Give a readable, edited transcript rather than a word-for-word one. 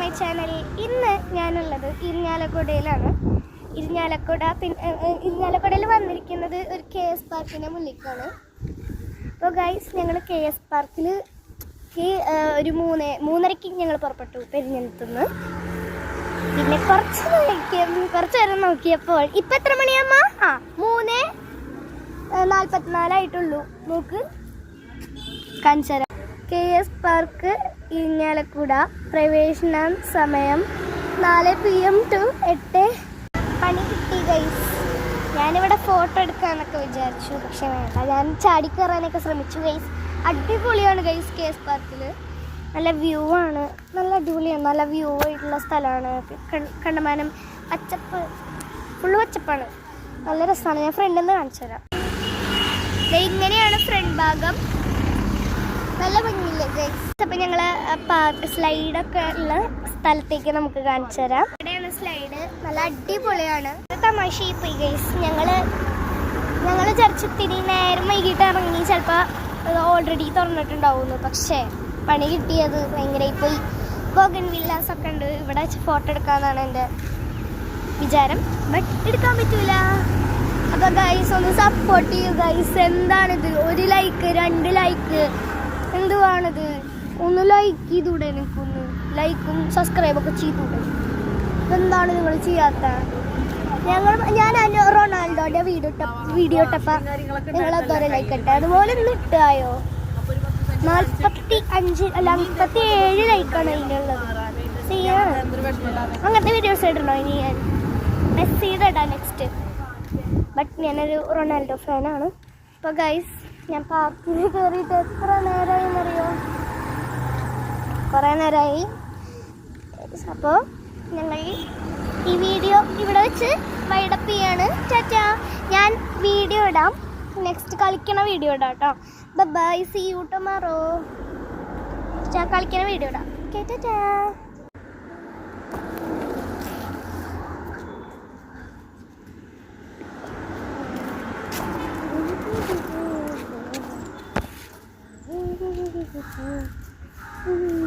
My channel. ഇന്ന് ഞാനുള്ളത് ഇരിഞ്ഞാലക്കുടയിലാണ്. ഇരിഞ്ഞാലക്കുടയിൽ വന്നിരിക്കുന്നത് ഒരു KS പാർക്കിൻ്റെ മുന്നിലേക്കാണ്. അപ്പോൾ ഗൈസ്, ഞങ്ങൾ KS പാർക്കിൽ ഒരു 3:30 ഞങ്ങൾ പുറപ്പെട്ടു പെരിഞ്ഞത്തുനിന്ന്. പിന്നെ കുറച്ച് നേരം നോക്കിയപ്പോൾ ഇപ്പം എത്ര മണിയമ്മ? 3:44 നോക്ക് കാണിച്ചര. KS park Irinjalakuda. പ്രവേശന സമയം 4 PM to 8. പണി കിട്ടി ഗൈസ്. ഞാനിവിടെ ഫോട്ടോ എടുക്കാമെന്നൊക്കെ വിചാരിച്ചു, പക്ഷെ വേണ്ട, ഞാൻ ചാടിക്കയറാനൊക്കെ ശ്രമിച്ചു ഗൈസ്. അടിപൊളിയാണ് ഗൈസ്. KS പാർക്കിൽ നല്ല വ്യൂ ആണ്, നല്ല അടിപൊളിയാണ്, നല്ല വ്യൂ ആയിട്ടുള്ള സ്ഥലമാണ്. കണ്ടമാനം പച്ചപ്പ്, ഫുള്ള് പച്ചപ്പാണ്, നല്ല രസമാണ്. ഞാൻ ഫ്രണ്ടിൽ നിന്ന് കാണിച്ചു തരാം. ഇങ്ങനെയാണ് ഫ്രണ്ട് ഭാഗം, നല്ല ഭംഗിയില്ലേ ഗൈസ്. അപ്പം ഞങ്ങൾ സ്ലൈഡൊക്കെ ഉള്ള സ്ഥലത്തേക്ക് നമുക്ക് കാണിച്ചു തരാം. ഇവിടെയാണ് സ്ലൈഡ്, നല്ല അടിപൊളിയാണ്. തമാശയായി പോയി ഗൈസ്. ഞങ്ങൾ ചർച്ചത്തിരി നേരം വൈകിട്ട് ഇറങ്ങി, ചിലപ്പോൾ ഓൾറെഡി തുറന്നിട്ടുണ്ടാവുന്നു. പക്ഷേ പണി കിട്ടിയത് ഭയങ്കരമായി പോയി. ബോഗൻ വില്ലാസ് ഒക്കെ ഉണ്ട്, ഇവിടെ വെച്ച് ഫോട്ടോ എടുക്കാമെന്നാണ് എൻ്റെ വിചാരം, ബട്ട് എടുക്കാൻ പറ്റൂല. അപ്പോൾ ഗൈസ് ഒന്ന് സപ്പോർട്ട് ചെയ്യൂ ഗൈസ്. എന്താണിത്, 1 ലൈക്ക് 2 ലൈക്ക് എന്തുവാണിത്? ഒന്ന് ലൈക്ക് ചെയ്തൂടെ? എനിക്കൊന്ന് ലൈക്കും സബ്സ്ക്രൈബൊക്കെ ചെയ്തൂടെ? എന്താണ് നിങ്ങൾ ചെയ്യാത്ത? ഞാൻ റൊണാൾഡോയുടെ വീഡിയോ ഇട്ടപ്പോൾ നിങ്ങൾ അതുപോലെ ലൈക്ക് ഇട്ടേ, അതുപോലെ ഒന്ന് ഇട്ടായോ? 57 ലൈക്കാണ് അതിനുള്ളത്. ചെയ്യണം അങ്ങനത്തെ വീഡിയോസ് ഇടണോ ഇനി? ഞാൻ മെസ്സിയുടെ ഇടാം നെക്സ്റ്റ്. ബട്ട് ഞാനൊരു റൊണാൾഡോ ഫാനാണ്. അപ്പോൾ ഗൈസ്, ഞാൻ പാർക്കിൽ കയറിയിട്ട് എത്ര നേരമായി എന്നറിയോ? കുറേ നേരമായി. അപ്പോൾ ഞങ്ങൾ ഈ വീഡിയോ ഇവിടെ വെച്ച് വൈഡപ്പ് ചെയ്യാണ്. ടാറ്റാ. ഞാൻ വീഡിയോ ഇടാം, നെക്സ്റ്റ് കളിക്കണ വീഡിയോ ഇടാം കേട്ടോ. Bye, see you tomorrow. കളിക്കണ വീഡിയോ ഇടാം. Okay, tata. Mm-hmm.